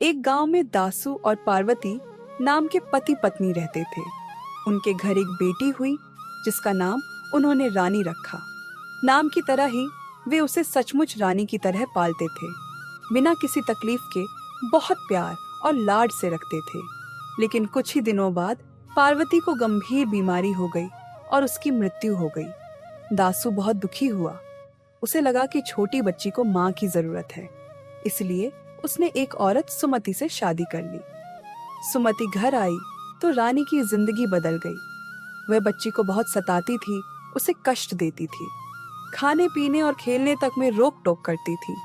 एक गांव में दासू और पार्वती नाम के पति पत्नी रहते थे। उनके घर एक बेटी हुई जिसका नाम उन्होंने रानी रखा। नाम की तरह ही वे उसे सचमुच रानी की तरह पालते थे, बिना किसी तकलीफ के बहुत प्यार और लाड से रखते थे। लेकिन कुछ ही दिनों बाद पार्वती को गंभीर बीमारी हो गई और उसकी मृत्यु हो गई। दासू बहुत दुखी हुआ। उसे लगा कि छोटी बच्ची को माँ की जरूरत है, इसलिए उसने एक औरत सुमति से शादी कर ली। सुमति घर आई तो रानी की जिंदगी बदल गई। वह बच्ची को बहुत सताती थी, उसे कष्ट देती थी, खाने पीने और खेलने तक में रोक टोक करती थी।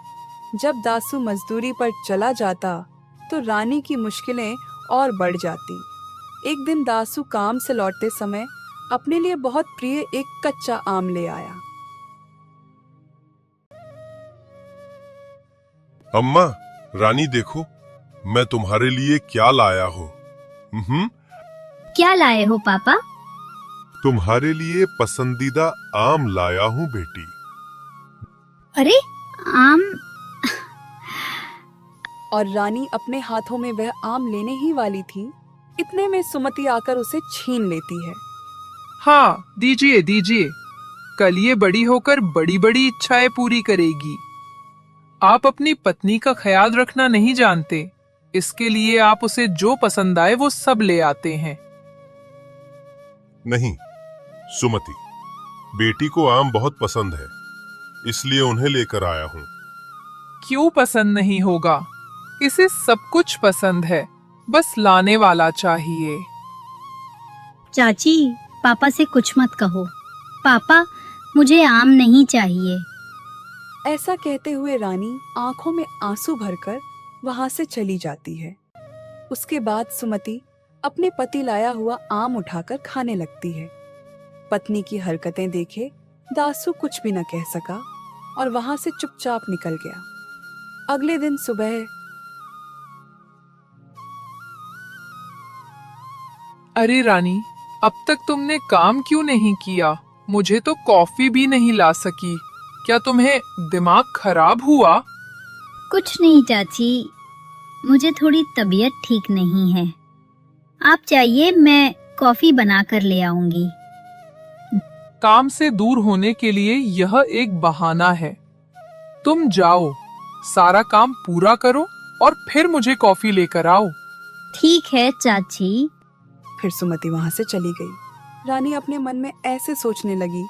जब दासू मजदूरी पर चला जाता तो रानी की मुश्किलें और बढ़ जाती। एक दिन दासू काम से लौटते समय अपने लिए बहुत प्रिय एक कच्चा आम ले आया। अम्मा, रानी देखो, मैं तुम्हारे लिए क्या लाया हूँ। क्या लाए हो पापा? तुम्हारे लिए पसंदीदा आम लाया हूँ बेटी। अरे आम! और रानी अपने हाथों में वह आम लेने ही वाली थी, इतने में सुमति आकर उसे छीन लेती है। हाँ, दीजिए दीजिए, कल ये बड़ी होकर बड़ी बड़ी इच्छाएं पूरी करेगी। आप अपनी पत्नी का ख्याल रखना नहीं जानते, इसके लिए आप उसे जो पसंद आए वो सब ले आते हैं। नहीं सुमति, बेटी को आम बहुत पसंद है, इसलिए उन्हें लेकर आया हूँ। क्यों पसंद नहीं होगा? इसे सब कुछ पसंद है, बस लाने वाला चाहिए। चाची, पापा से कुछ मत कहो। पापा, मुझे आम नहीं चाहिए। ऐसा कहते हुए रानी आंखों में आंसू भरकर वहां से चली जाती है। उसके बाद सुमति अपने पति लाया हुआ आम उठाकर खाने लगती है। पत्नी की हरकतें देखे दासू कुछ भी न कह सका और वहां से चुपचाप निकल गया। अगले दिन सुबह, अरे रानी, अब तक तुमने काम क्यों नहीं किया? मुझे तो कॉफी भी नहीं ला सकी। क्या तुम्हें दिमाग खराब हुआ? कुछ नहीं चाची, मुझे थोड़ी तबीयत ठीक नहीं है। आप चाहिए मैं कॉफी बना कर ले आऊंगी। काम से दूर होने के लिए यह एक बहाना है। तुम जाओ, सारा काम पूरा करो और फिर मुझे कॉफी लेकर आओ। ठीक है चाची। फिर सुमति वहां से चली गई। रानी अपने मन में ऐसे सोचने लगी,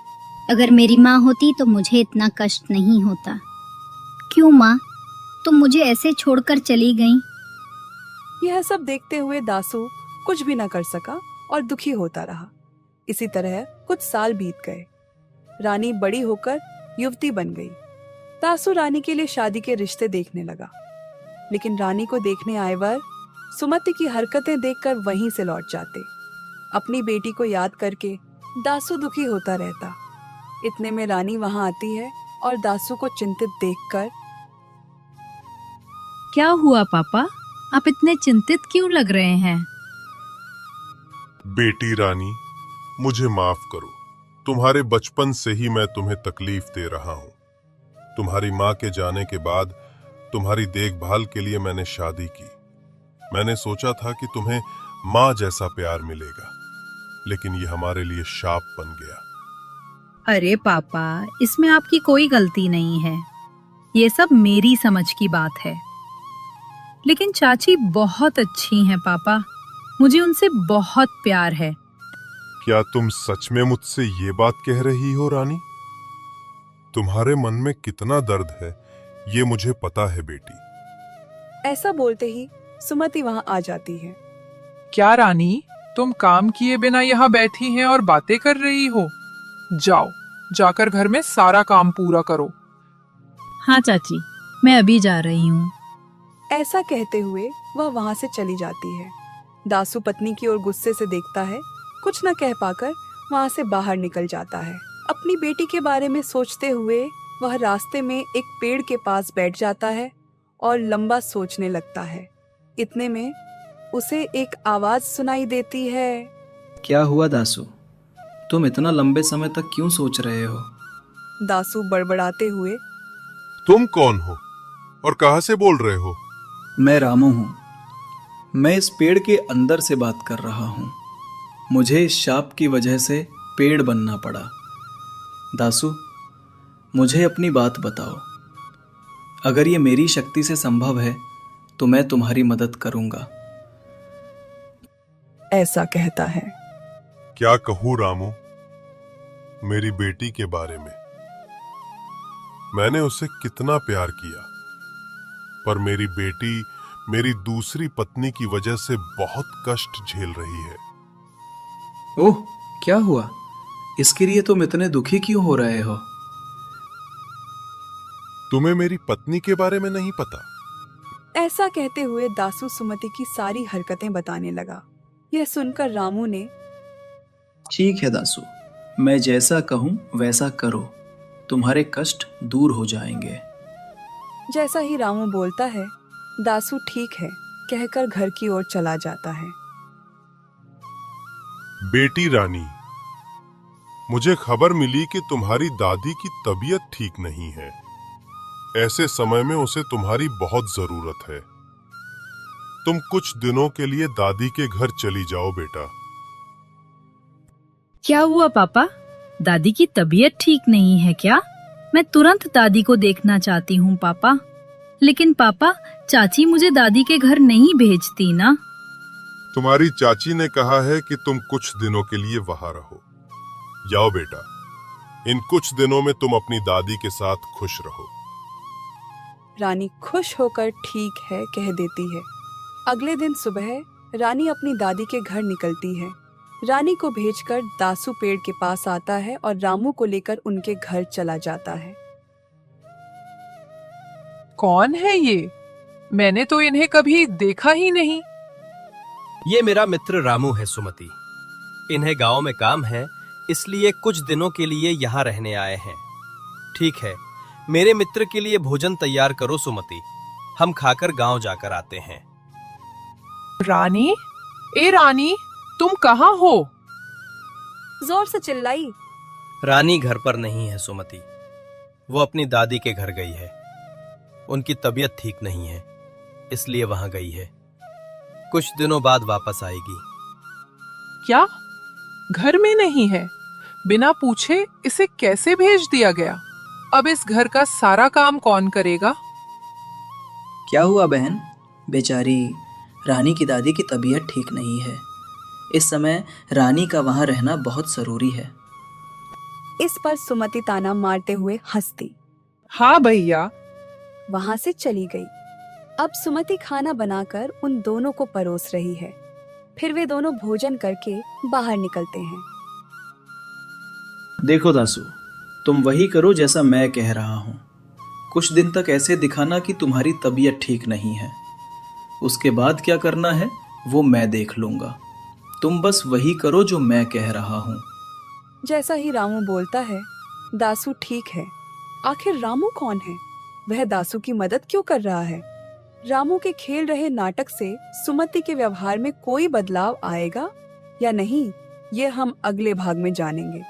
अगर मेरी माँ होती तो मुझे इतना कष्ट नहीं होता। क्यों माँ, तुम मुझे ऐसे छोड़कर चली गईं? यह सब देखते हुए दासू कुछ भी न कर सका और दुखी होता रहा। इसी तरह कुछ साल बीत गए। रानी बड़ी होकर युवती बन गई। दासू रानी के लिए शादी के रिश्ते देखने लगा, लेकिन रानी को देखने आए वर सुमति की हरकतें देखकर वहीं से लौट जाते। अपनी बेटी को याद करके दासू दुखी होता रहता। इतने में रानी वहां आती है और दासू को चिंतित देखकर, क्या हुआ पापा, आप इतने चिंतित क्यों लग रहे हैं? बेटी रानी, मुझे माफ करो। तुम्हारे बचपन से ही मैं तुम्हें तकलीफ दे रहा हूँ। तुम्हारी माँ के जाने के बाद तुम्हारी देखभाल के लिए मैंने शादी की। मैंने सोचा था कि तुम्हें माँ जैसा प्यार मिलेगा, लेकिन ये हमारे लिए शाप बन गया। अरे पापा, इसमें आपकी कोई गलती नहीं है। ये सब मेरी समझ की बात है। लेकिन चाची बहुत अच्छी हैं पापा, मुझे उनसे बहुत प्यार है। क्या तुम सच में मुझसे ये बात कह रही हो रानी? तुम्हारे मन में कितना दर्द है ये मुझे पता है बेटी। ऐसा बोलते ही सुमति वहां आ जाती है। क्या रानी, तुम काम किए बिना यहाँ बैठी हैं और बातें कर रही हो? जाओ, जाकर घर में सारा काम पूरा करो। हाँ चाची, मैं अभी जा रही हूँ। ऐसा कहते हुए वह वहां से चली जाती है। दासू पत्नी की ओर गुस्से से देखता है, कुछ न कह पाकर वहां से बाहर निकल जाता है। अपनी बेटी के बारे में सोचते हुए वह रास्ते में एक पेड़ के पास बैठ जाता है और लंबा सोचने लगता है। इतने में उसे एक आवाज सुनाई देती है। क्या हुआ दासू, तुम इतना लंबे समय तक क्यों सोच रहे हो? दासू बड़बड़ाते हुए, तुम कौन हो और कहां से बोल रहे हो? मैं रामू हूँ, मैं इस पेड़ के अंदर से बात कर रहा हूँ। मुझे इस शाप की वजह से पेड़ बनना पड़ा। दासू, मुझे अपनी बात बताओ। अगर ये मेरी शक्ति से संभव है तो मैं तुम्हारी मदद करूंगा। ऐसा कहता है। क्या कहूँ रामू, मेरी बेटी के बारे में। मैंने उसे कितना प्यार किया, पर मेरी बेटी मेरी दूसरी पत्नी की वजह से बहुत कष्ट झेल रही है। ओह, क्या हुआ? इसके लिए तुम इतने दुखी क्यों हो रहे हो? तुम्हें मेरी पत्नी के बारे में नहीं पता? ऐसा कहते हुए दासू सुमति की सारी हरकतें बताने लगा। यह सुनकर रामू ने ठीक है दासू, मैं जैसा कहूँ वैसा करो, तुम्हारे कष्ट दूर हो जाएंगे। जैसा ही रामू बोलता है, दासू ठीक है कहकर घर की ओर चला जाता है। बेटी रानी, मुझे खबर मिली कि तुम्हारी दादी की तबीयत ठीक नहीं है। ऐसे समय में उसे तुम्हारी बहुत जरूरत है। तुम कुछ दिनों के लिए दादी के घर चली जाओ बेटा। क्या हुआ पापा? दादी की तबीयत ठीक नहीं है क्या? मैं तुरंत दादी को देखना चाहती हूँ पापा। लेकिन पापा, चाची मुझे दादी के घर नहीं भेजती ना। तुम्हारी चाची ने कहा है कि तुम कुछ दिनों के लिए वहां रहो। जाओ बेटा, इन कुछ दिनों में तुम अपनी दादी के साथ खुश रहो। रानी खुश होकर ठीक है कह देती है। अगले दिन सुबह रानी अपनी दादी के घर निकलती है। रानी को भेजकर दासू पेड़ के पास आता है और रामू को लेकर उनके घर चला जाता है। कौन है ये? मैंने तो इन्हें कभी देखा ही नहीं। ये मेरा मित्र रामू है सुमति। इन्हें गांव में काम है, इसलिए कुछ दिनों के लिए यहाँ रहने आए हैं। ठीक है, मेरे मित्र के लिए भोजन तैयार करो सुमति, हम खाकर गांव जाकर आते हैं। रानी, ए रानी, तुम कहाँ हो? जोर से चिल्लाई। रानी घर पर नहीं है सुमति, वो अपनी दादी के घर गई है। उनकी तबीयत ठीक नहीं है, इसलिए वहां गई है। कुछ दिनों बाद वापस आएगी। क्या? घर में नहीं है? बिना पूछे इसे कैसे भेज दिया गया? अब इस घर का सारा काम कौन करेगा? क्या हुआ बहन? बेचारी रानी की दादी की तबीयत ठीक नहीं है। इस समय रानी का वहां रहना बहुत जरूरी है। इस पर सुमति ताना मारते हुए हंसती हाँ भैया। वहां से चली गई। अब सुमति खाना बनाकर उन दोनों को परोस रही है। फिर वे दोनों भोजन करके बाहर निकलते हैं। देखो दासू, तुम वही करो जैसा मैं कह रहा हूँ। कुछ दिन तक ऐसे दिखाना कि तुम्हारी तबीयत ठीक नहीं है। उसके बाद क्या करना है वो मैं देख लूंगा। तुम बस वही करो जो मैं कह रहा हूँ। जैसा ही रामू बोलता है, दासू ठीक है। आखिर रामू कौन है? वह दासू की मदद क्यों कर रहा है? रामू के खेल रहे नाटक से सुमति के व्यवहार में कोई बदलाव आएगा या नहीं, ये हम अगले भाग में जानेंगे।